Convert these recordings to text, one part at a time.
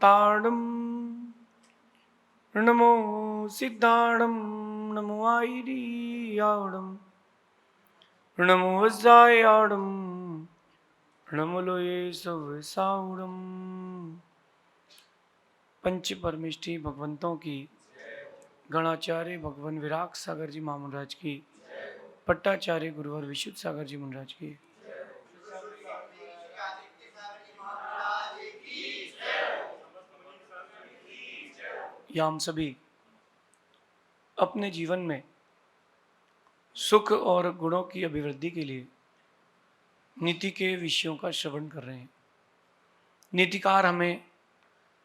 ताड़म, नमो सिद्धाणम, नमो आईरियाड़म, नमो वज्रायाड़म, नमो लोये सवसाउड़म। पंच परमिष्ठी भगवंतों की, गणाचार्य भगवान विराग सागर जी महाराज की, पट्टाचार्य गुरुवर विशुद्ध सागर जी महाराज की, या हम सभी अपने जीवन में सुख और गुणों की अभिवृद्धि के लिए नीति के विषयों का श्रवण कर रहे हैं। नीतिकार हमें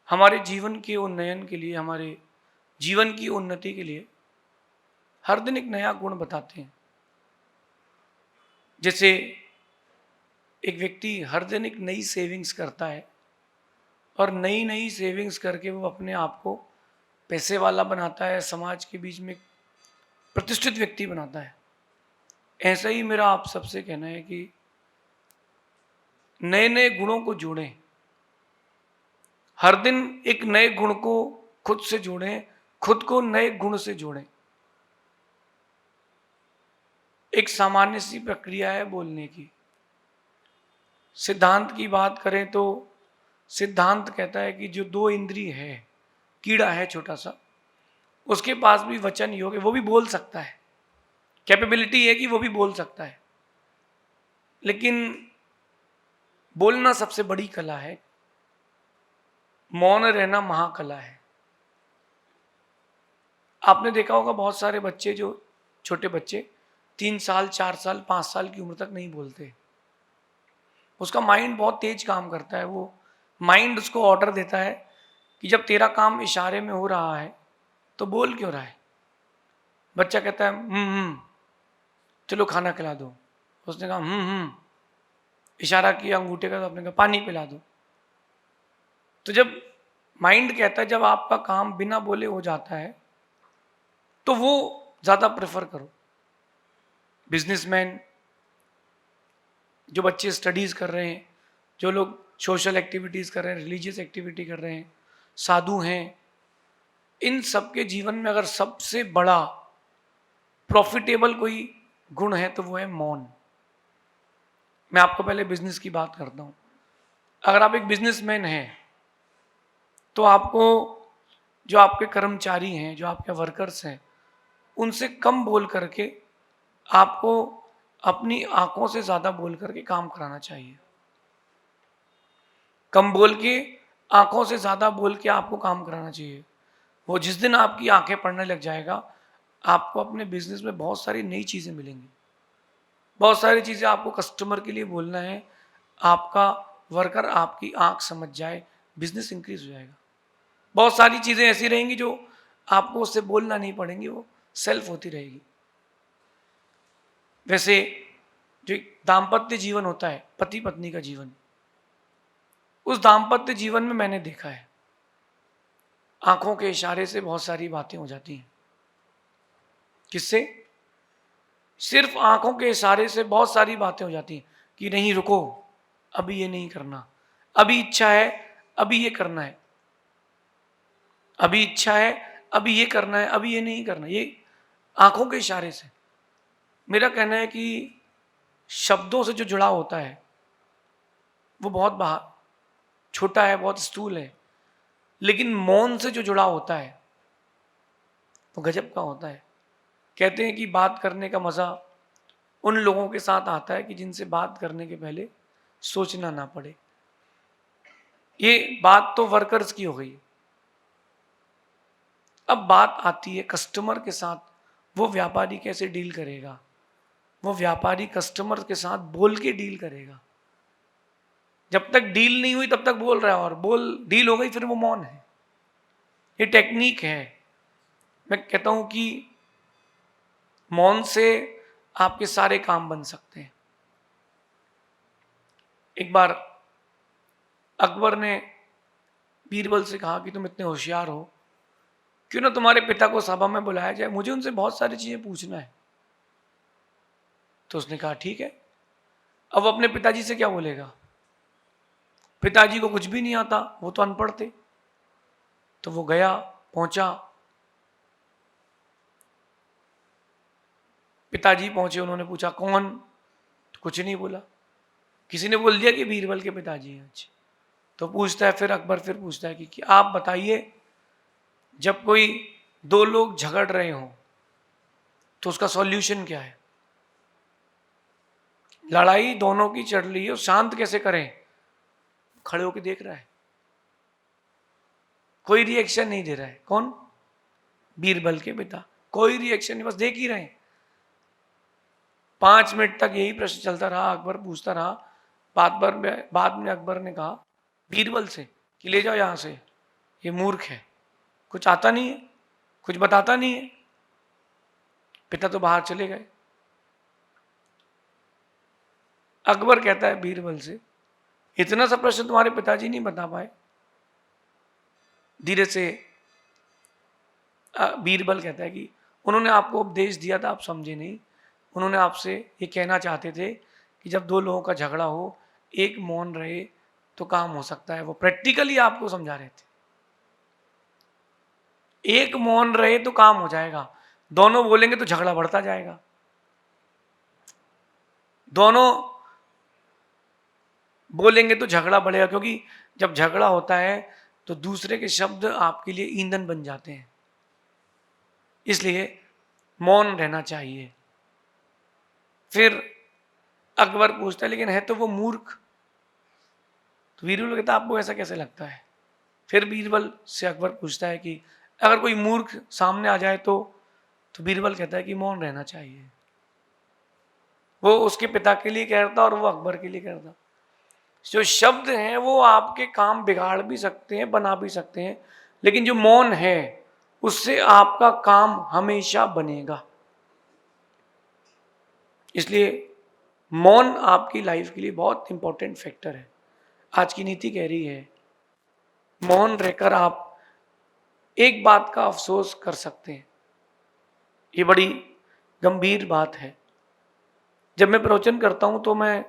हमारे जीवन के उन्नयन के लिए, हमारे जीवन की उन्नति के लिए हर दिन एक नया गुण बताते हैं। जैसे एक व्यक्ति हर दिन एक नई सेविंग्स करता है और नई नई सेविंग्स करके वो अपने आप को पैसे वाला बनाता है, समाज के बीच में प्रतिष्ठित व्यक्ति बनाता है। ऐसा ही मेरा आप सबसे कहना है कि नए नए गुणों को जोड़ें, हर दिन एक नए गुण को खुद से जोड़ें, खुद को नए गुण से जोड़ें। एक सामान्य सी प्रक्रिया है बोलने की। सिद्धांत की बात करें तो सिद्धांत कहता है कि जो दो इंद्रिय है, कीड़ा है छोटा सा, उसके पास भी वचन योग है, वो भी बोल सकता है, कैपेबिलिटी है कि वो भी बोल सकता है, लेकिन बोलना सबसे बड़ी कला है, मौन रहना महाकला है। आपने देखा होगा बहुत सारे बच्चे, जो छोटे बच्चे 3 साल 4 साल 5 साल की उम्र तक नहीं बोलते। उसका माइंड बहुत तेज काम करता है। वो माइंड उसको ऑर्डर देता है कि जब तेरा काम इशारे में हो रहा है तो बोल क्यों रहा है। बच्चा कहता है चलो खाना खिला दो। उसने कहा इशारा किया अंगूठे का, तो आपने कहा पानी पिला दो। तो जब माइंड कहता है, जब आपका काम बिना बोले हो जाता है तो वो ज्यादा प्रेफर करो। बिजनेसमैन, जो बच्चे स्टडीज कर रहे हैं, जो लोग सोशल एक्टिविटीज कर रहे हैं, रिलीजियस एक्टिविटी कर रहे हैं, साधु हैं, इन सबके जीवन में अगर सबसे बड़ा प्रॉफिटेबल कोई गुण है तो वो है मौन। मैं आपको पहले बिजनेस की बात करता हूं। अगर आप एक बिजनेसमैन हैं तो आपको, जो आपके कर्मचारी हैं, जो आपके वर्कर्स हैं, उनसे कम बोल करके आपको अपनी आंखों से ज्यादा बोल करके काम कराना चाहिए। कम बोल के, आंखों से ज्यादा बोल के आपको काम कराना चाहिए। वो जिस दिन आपकी आंखें पढ़ने लग जाएगा, आपको अपने बिजनेस में बहुत सारी नई चीजें मिलेंगी। बहुत सारी चीजें आपको कस्टमर के लिए बोलना है, आपका वर्कर आपकी आंख समझ जाए, बिजनेस इंक्रीज हो जाएगा। बहुत सारी चीजें ऐसी रहेंगी जो आपको उससे बोलना नहीं पड़ेंगी, वो सेल्फ होती रहेगी। वैसे जो दाम्पत्य जीवन होता है, पति पत्नी का जीवन, उस दाम्पत्य जीवन में मैंने देखा है आंखों के इशारे से बहुत सारी बातें हो जाती हैं। किससे? सिर्फ आंखों के इशारे से बहुत सारी बातें हो जाती हैं कि नहीं रुको, अभी ये नहीं करना, अभी इच्छा है, अभी ये करना है, अभी इच्छा है, अभी ये करना है, अभी ये नहीं करना। ये आंखों के इशारे से। मेरा कहना है कि शब्दों से जो जुड़ा होता है वो बहुत बाहर छोटा है, बहुत स्थूल है, लेकिन मौन से जो जुड़ा होता है वो गजब का होता है। कहते हैं कि बात करने का मजा उन लोगों के साथ आता है कि जिनसे बात करने के पहले सोचना ना पड़े। ये बात तो वर्कर्स की हो गई। अब बात आती है कस्टमर के साथ। वो व्यापारी कैसे डील करेगा? वो व्यापारी कस्टमर के साथ बोल के डील करेगा। जब तक डील नहीं हुई तब तक बोल रहा है, और डील हो गई फिर वो मौन है। ये टेक्निक है। मैं कहता हूं कि मौन से आपके सारे काम बन सकते हैं। एक बार अकबर ने बीरबल से कहा कि तुम इतने होशियार हो, क्यों ना तुम्हारे पिता को सभा में बुलाया जाए, मुझे उनसे बहुत सारी चीजें पूछना है। तो उसने कहा ठीक है। अब वो अपने पिताजी से क्या बोलेगा? पिताजी को कुछ भी नहीं आता, वो तो अनपढ़ थे। तो वो गया, पहुंचा, पिताजी पहुंचे, उन्होंने पूछा कौन, तो कुछ नहीं बोला। किसी ने बोल दिया कि बीरबल के पिताजी हैं। अच्छा, तो पूछता है फिर अकबर, फिर पूछता है कि आप बताइए, जब कोई दो लोग झगड़ रहे हो तो उसका सॉल्यूशन क्या है? लड़ाई दोनों की चल रही है, शांत कैसे करें? खड़े होकर देख रहा है, कोई रिएक्शन नहीं दे रहा है। कौन? बीरबल के पिता। कोई रिएक्शन नहीं, बस देख ही रहे हैं। 5 मिनट तक यही प्रश्न चलता रहा, अकबर पूछता रहा। बाद में अकबर ने कहा बीरबल से कि ले जाओ यहां से, ये मूर्ख है, कुछ आता नहीं है, कुछ बताता नहीं है। पिता तो बाहर चले गए। अकबर कहता है बीरबल से, इतना सा प्रश्न तुम्हारे पिताजी नहीं बता पाए? धीरे से बीरबल कहता है कि उन्होंने आपको उपदेश दिया था, आप समझे नहीं। उन्होंने आपसे ये कहना चाहते थे कि जब दो लोगों का झगड़ा हो, एक मौन रहे तो काम हो सकता है। वो प्रैक्टिकली आपको समझा रहे थे, एक मौन रहे तो काम हो जाएगा, दोनों बोलेंगे तो झगड़ा बढ़ता जाएगा। दोनों बोलेंगे तो झगड़ा बढ़ेगा, क्योंकि जब झगड़ा होता है तो दूसरे के शब्द आपके लिए ईंधन बन जाते हैं। इसलिए मौन रहना चाहिए। फिर अकबर पूछता है लेकिन है तो वो मूर्ख। तो बीरबल कहता है आपको ऐसा कैसे लगता है? फिर बीरबल से अकबर पूछता है कि अगर कोई मूर्ख सामने आ जाए तो बीरबल कहता है कि मौन रहना चाहिए। वो उसके पिता के लिए कहता और वो अकबर के लिए कहता। जो शब्द हैं वो आपके काम बिगाड़ भी सकते हैं, बना भी सकते हैं, लेकिन जो मौन है उससे आपका काम हमेशा बनेगा। इसलिए मौन आपकी लाइफ के लिए बहुत इंपॉर्टेंट फैक्टर है। आज की नीति कह रही है मौन रहकर आप एक बात का अफसोस कर सकते हैं। ये बड़ी गंभीर बात है। जब मैं प्रवचन करता हूं तो मैं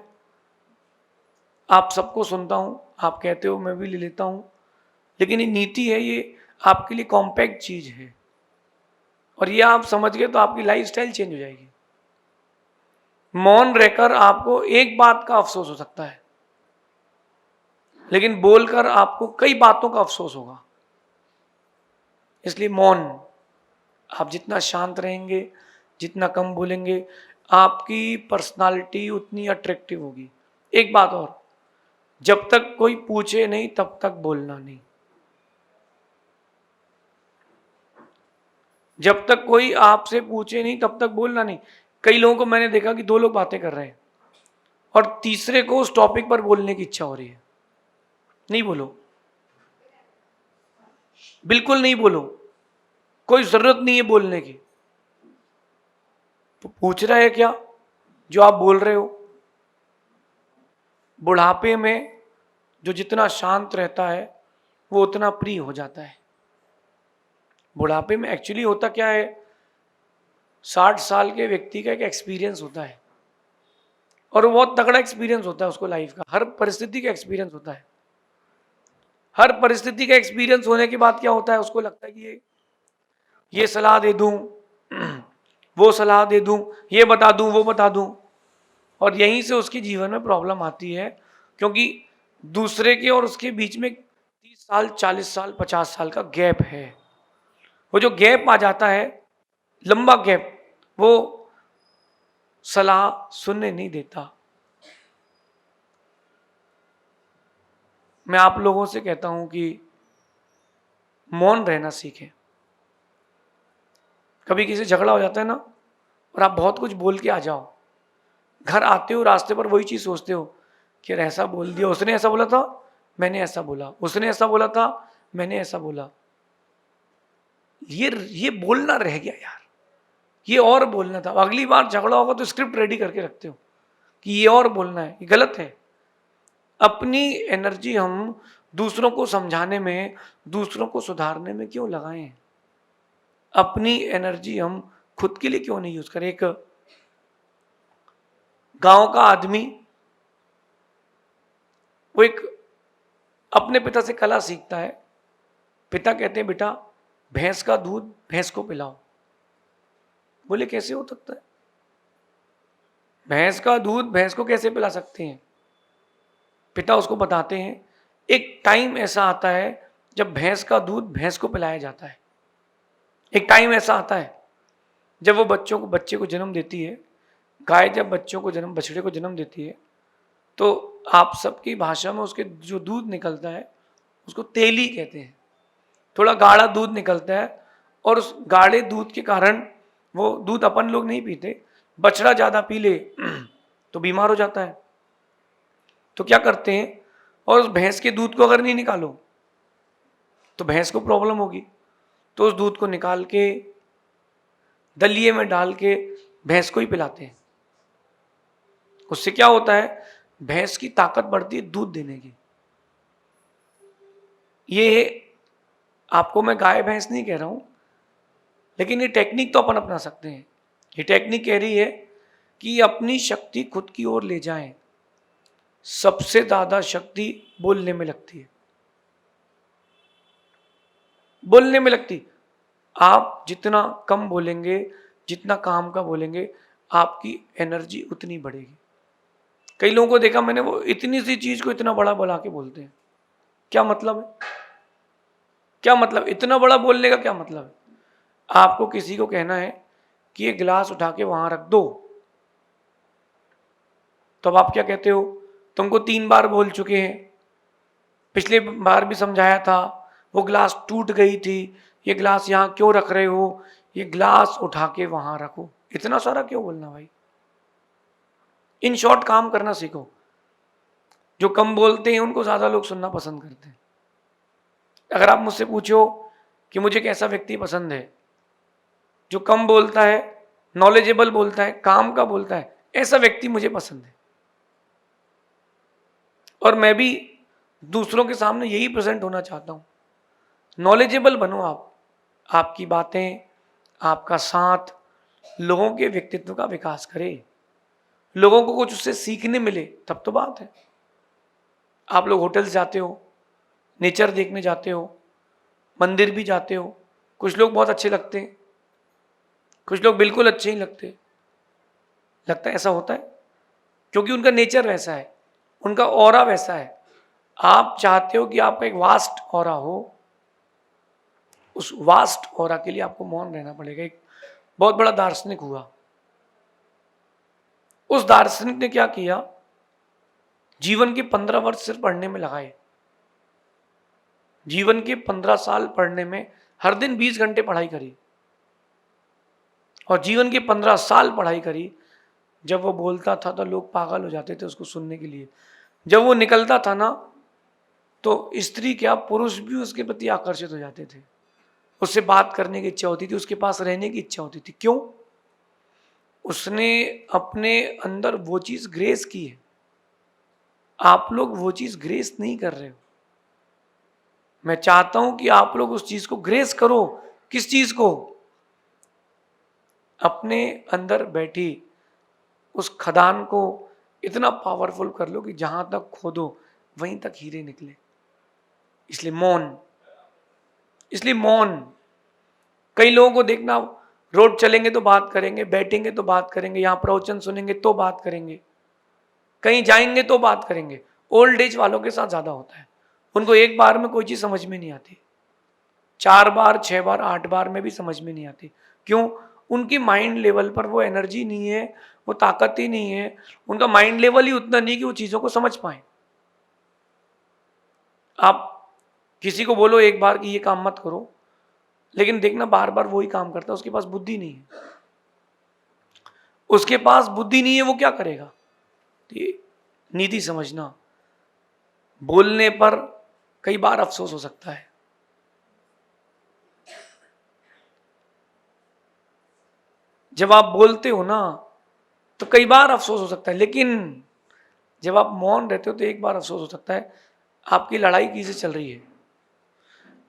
आप सबको सुनता हूं, आप कहते हो मैं भी ले लेता हूं, लेकिन ये नीति है, ये आपके लिए कॉम्पैक्ट चीज है, और ये आप समझ गए तो आपकी लाइफ स्टाइल चेंज हो जाएगी। मौन रहकर आपको एक बात का अफसोस हो सकता है, लेकिन बोलकर आपको कई बातों का अफसोस होगा। इसलिए मौन, आप जितना शांत रहेंगे, जितना कम बोलेंगे, आपकी पर्सनालिटी उतनी अट्रैक्टिव होगी। एक बात और, जब तक कोई पूछे नहीं तब तक बोलना नहीं। जब तक कोई आपसे पूछे नहीं तब तक बोलना नहीं। कई लोगों को मैंने देखा कि दो लोग बातें कर रहे हैं और तीसरे को उस टॉपिक पर बोलने की इच्छा हो रही है। नहीं बोलो, बिल्कुल नहीं बोलो, कोई जरूरत नहीं है बोलने की। तो पूछ रहा है क्या जो आप बोल रहे हो? बुढ़ापे में जो जितना शांत रहता है वो उतना प्रिय हो जाता है। बुढ़ापे में एक्चुअली होता क्या है, 60 साल के व्यक्ति का एक एक्सपीरियंस होता है, और वो बहुत तगड़ा एक्सपीरियंस होता है उसको लाइफ का, हर परिस्थिति का एक्सपीरियंस होता है। हर परिस्थिति का एक्सपीरियंस होने के बाद क्या होता है, उसको लगता है कि ये सलाह दे दूं, वो सलाह दे दूं, ये बता दूं, वो बता दूं, और यहीं से उसके जीवन में प्रॉब्लम आती है, क्योंकि दूसरे के और उसके बीच में 30 साल, 40 साल, 50 साल का गैप है। वो जो गैप आ जाता है, लंबा गैप, वो सलाह सुनने नहीं देता। मैं आप लोगों से कहता हूं कि मौन रहना सीखें। कभी किसी झगड़ा हो जाता है ना, और आप बहुत कुछ बोल के आ जाओ, घर आते हो रास्ते पर वही चीज सोचते हो कि यार ऐसा बोल दिया, उसने ऐसा बोला था, मैंने ऐसा बोला, उसने ऐसा बोला था, मैंने ऐसा बोला। ये बोलना रह गया यार, ये और बोलना था। अगली बार झगड़ा होगा तो स्क्रिप्ट रेडी करके रखते हो कि ये और बोलना है, ये गलत है। अपनी एनर्जी हम दूसरों को समझाने में, दूसरों को सुधारने में क्यों लगाएं? अपनी एनर्जी हम खुद के लिए क्यों नहीं यूज करें? एक गांव का आदमी, वो एक अपने पिता से कला सीखता है, पिता कहते हैं बेटा भैंस का दूध भैंस को पिलाओ। बोले कैसे हो सकता है, भैंस का दूध भैंस को कैसे पिला सकते हैं? पिता उसको बताते हैं एक टाइम ऐसा आता है जब भैंस का दूध भैंस को पिलाया जाता है। एक टाइम ऐसा आता है जब वो बच्चे को जन्म देती है। गाय जब बछड़े को जन्म देती है तो आप सबकी भाषा में उसके जो दूध निकलता है उसको तेली कहते हैं। थोड़ा गाढ़ा दूध निकलता है और उस गाढ़े दूध के कारण वो दूध अपन लोग नहीं पीते, बछड़ा ज्यादा पी ले तो बीमार हो जाता है। तो क्या करते हैं, और उस भैंस के दूध को अगर नहीं निकालो तो भैंस को प्रॉब्लम होगी, तो उस दूध को निकाल के दलिए में डाल के भैंस को ही पिलाते हैं। उससे क्या होता है, भैंस की ताकत बढ़ती है दूध देने की। ये आपको मैं गाय भैंस नहीं कह रहा हूं, लेकिन ये टेक्निक तो अपन अपना सकते हैं। ये टेक्निक कह रही है कि अपनी शक्ति खुद की ओर ले जाएं। सबसे ज्यादा शक्ति बोलने में लगती है, बोलने में लगती। आप जितना कम बोलेंगे, जितना काम का बोलेंगे, आपकी एनर्जी उतनी बढ़ेगी। कई लोगों को देखा मैंने, वो इतनी सी चीज को इतना बड़ा बुला के बोलते हैं। क्या मतलब है, क्या मतलब, इतना बड़ा बोलने का क्या मतलब है? आपको किसी को कहना है कि ये गिलास उठा के वहां रख दो, तो अब आप क्या कहते हो, तुमको 3 बार बोल चुके हैं, पिछले बार भी समझाया था, वो गिलास टूट गई थी, ये गिलास यहां क्यों रख रहे हो, ये गिलास उठा के वहां रखो। इतना सारा क्यों बोलना भाई? इन शॉर्ट काम करना सीखो। जो कम बोलते हैं उनको ज्यादा लोग सुनना पसंद करते हैं। अगर आप मुझसे पूछो कि मुझे कैसा व्यक्ति पसंद है, जो कम बोलता है, नॉलेजेबल बोलता है, काम का बोलता है, ऐसा व्यक्ति मुझे पसंद है। और मैं भी दूसरों के सामने यही प्रेजेंट होना चाहता हूं। नॉलेजेबल बनो आप, आपकी बातें, आपका साथ लोगों के व्यक्तित्व का विकास करे, लोगों को कुछ उससे सीखने मिले, तब तो बात है। आप लोग होटल्स जाते हो, नेचर देखने जाते हो, मंदिर भी जाते हो, कुछ लोग बहुत अच्छे लगते हैं, कुछ लोग बिल्कुल अच्छे ही लगता है। ऐसा होता है क्योंकि उनका नेचर वैसा है, उनका ऑरा वैसा है। आप चाहते हो कि आपका एक वास्ट ऑरा हो, उस वास्ट ऑरा के लिए आपको मौन रहना पड़ेगा। एक बहुत बड़ा दार्शनिक हुआ, उस दार्शनिक ने क्या किया, जीवन के 15 वर्ष सिर्फ पढ़ने में लगाए। जीवन के 15 साल पढ़ने में हर दिन 20 घंटे पढ़ाई करी, और जीवन के 15 साल पढ़ाई करी। जब वो बोलता था तो लोग पागल हो जाते थे उसको सुनने के लिए। जब वो निकलता था ना, तो स्त्री क्या पुरुष भी उसके प्रति आकर्षित हो जाते थे, उससे बात करने की इच्छा होती थी, उसके पास रहने की इच्छा होती थी। क्यों? उसने अपने अंदर वो चीज ग्रेस की है। आप लोग वो चीज ग्रेस नहीं कर रहे हो। मैं चाहता हूं कि आप लोग उस चीज को ग्रेस करो। किस चीज को? अपने अंदर बैठी उस खदान को इतना पावरफुल कर लो कि जहां तक खोदो वहीं तक हीरे निकले। इसलिए मौन, इसलिए मौन। कई लोगों को देखना, रोड चलेंगे तो बात करेंगे, बैठेंगे तो बात करेंगे, यहां प्रवचन सुनेंगे तो बात करेंगे, कहीं जाएंगे तो बात करेंगे। ओल्ड एज वालों के साथ ज्यादा होता है। उनको एक बार में कोई चीज समझ में नहीं आती, 4 बार 6 बार 8 बार में भी समझ में नहीं आती। क्यों? उनकी माइंड लेवल पर वो एनर्जी नहीं है, वो ताकत ही नहीं है, उनका माइंड लेवल ही उतना नहीं कि वो चीजों को समझ पाए। आप किसी को बोलो एक बार कि ये काम मत करो, लेकिन देखना बार बार वही काम करता है, उसके पास बुद्धि नहीं है। उसके पास बुद्धि नहीं है, वो क्या करेगा? ये नीति समझना। बोलने पर कई बार अफसोस हो सकता है। जब आप बोलते हो ना तो कई बार अफसोस हो सकता है, लेकिन जब आप मौन रहते हो तो एक बार अफसोस हो सकता है। आपकी लड़ाई किसी से चल रही है,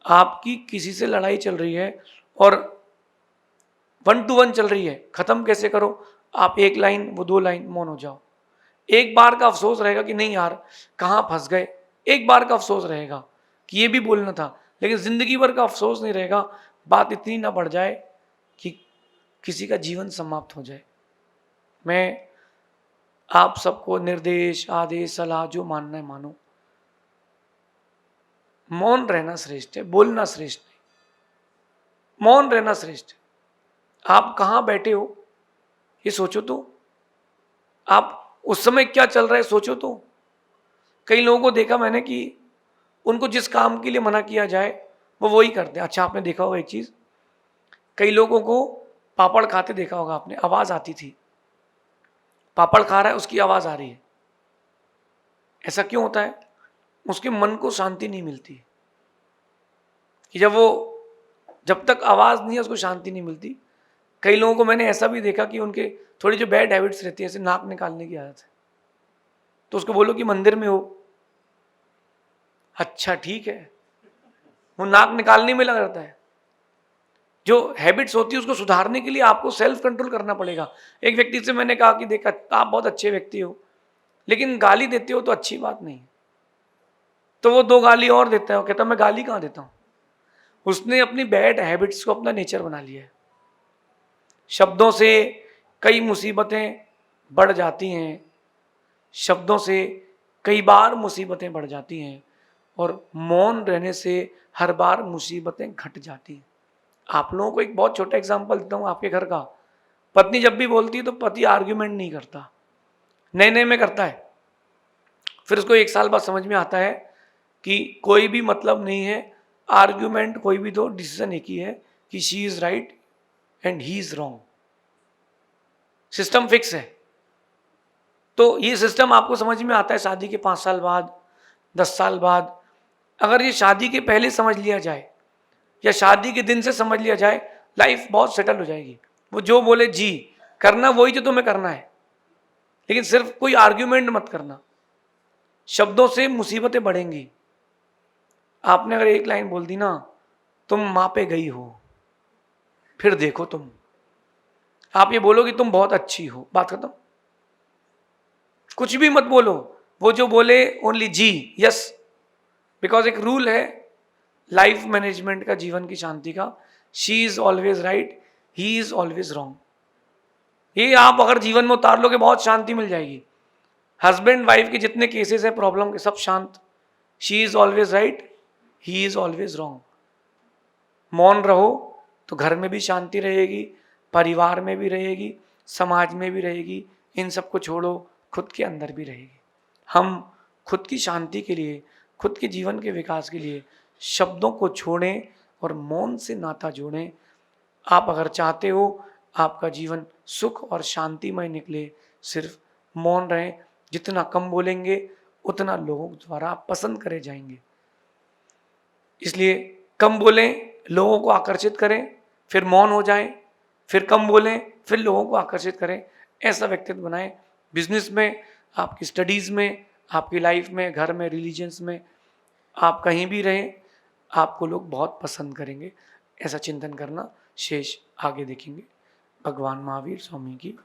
आपकी किसी से लड़ाई चल रही है और 1 to 1 चल रही है, खत्म कैसे करो? आप 1 लाइन, वो 2 लाइन, मौन हो जाओ। एक बार का अफसोस रहेगा कि नहीं यार कहाँ फंस गए, एक बार का अफसोस रहेगा कि ये भी बोलना था, लेकिन जिंदगी भर का अफसोस नहीं रहेगा, बात इतनी ना बढ़ जाए कि किसी का जीवन समाप्त हो जाए। मैं आप सबको निर्देश, आदेश, सलाह जो मानना है मानो। मौन रहना श्रेष्ठ है, बोलना श्रेष्ठ नहीं। मौन रहना श्रेष्ठ है। आप कहां बैठे हो ये सोचो तो। आप उस समय क्या चल रहा है सोचो तो। कई लोगों को देखा मैंने कि उनको जिस काम के लिए मना किया जाए वो वही करते हैं। अच्छा, आपने देखा होगा एक चीज, कई लोगों को पापड़ खाते देखा होगा आपने, आवाज आती थी, पापड़ खा रहा है उसकी आवाज आ रही है। ऐसा क्यों होता है? उसके मन को शांति नहीं मिलती कि जब तक आवाज नहीं है उसको शांति नहीं मिलती। कई लोगों को मैंने ऐसा भी देखा कि उनके थोड़ी जो बैड हैबिट्स रहती है, जैसे नाक निकालने की आदत है, तो उसको बोलो कि मंदिर में हो, अच्छा ठीक है, वो नाक निकालने में लगा रहता है। जो हैबिट्स होती है उसको सुधारने के लिए आपको सेल्फ कंट्रोल करना पड़ेगा। एक व्यक्ति से मैंने कहा कि देखा आप बहुत अच्छे व्यक्ति हो लेकिन गाली देते हो तो अच्छी बात नहीं। तो वो 2 गाली और देता है, वो कहता मैं गाली कहाँ देता हूँ। उसने अपनी बैड हैबिट्स को अपना नेचर बना लिया है। शब्दों से कई मुसीबतें बढ़ जाती हैं, शब्दों से कई बार मुसीबतें बढ़ जाती हैं और मौन रहने से हर बार मुसीबतें घट जाती हैं। आप लोगों को एक बहुत छोटा एग्जांपल देता हूँ आपके घर का। पत्नी जब भी बोलती है तो पति आर्ग्यूमेंट नहीं करता, नए नए में करता है। फिर उसको 1 साल बाद समझ में आता है कि कोई भी मतलब नहीं है, आर्ग्यूमेंट कोई भी दो, डिसीजन एक ही है कि she is right and he is wrong. System fix है। तो ये सिस्टम आपको समझ में आता है शादी के 5 साल बाद, 10 साल बाद। अगर ये शादी के पहले समझ लिया जाए या शादी के दिन से समझ लिया जाए, लाइफ बहुत सेटल हो जाएगी। वो जो बोले जी करना वही जो तुम्हें करना है, लेकिन सिर्फ कोई आर्ग्यूमेंट मत करना। शब्दों से मुसीबतें बढ़ेंगी। आपने अगर एक लाइन बोल दी ना, तुम मां पे गई हो, फिर देखो तुम, आप ये बोलो कि तुम बहुत अच्छी हो, बात खत्म। कुछ भी मत बोलो, वो जो बोले ओनली जी यस। बिकॉज एक रूल है लाइफ मैनेजमेंट का, जीवन की शांति का, she is always right, he is always wrong. ये आप अगर जीवन में उतार लोगे बहुत शांति मिल जाएगी। हस्बैंड वाइफ के जितने केसेस हैं प्रॉब्लम के, सब शांत। She is always right, he is always wrong. मौन रहो तो घर में भी शांति रहेगी, परिवार में भी रहेगी, समाज में भी रहेगी। इन सबको छोड़ो, खुद के अंदर भी रहेगी। हम खुद की शांति के लिए, खुद के जीवन के विकास के लिए शब्दों को छोड़ें और मौन से नाता जोड़ें। आप अगर चाहते हो आपका जीवन सुख और शांतिमय निकले, सिर्फ मौन रहें। जितना कम बोलेंगे उतना लोगों द्वारा पसंद करे जाएंगे। इसलिए कम बोलें, लोगों को आकर्षित करें, फिर मौन हो जाएं, फिर कम बोलें, फिर लोगों को आकर्षित करें। ऐसा व्यक्तित्व बनाएं। बिजनेस में, आपकी स्टडीज़ में, आपकी लाइफ में, घर में, रिलीजन्स में, आप कहीं भी रहें, आपको लोग बहुत पसंद करेंगे। ऐसा चिंतन करना। शेष आगे देखेंगे। भगवान महावीर स्वामी की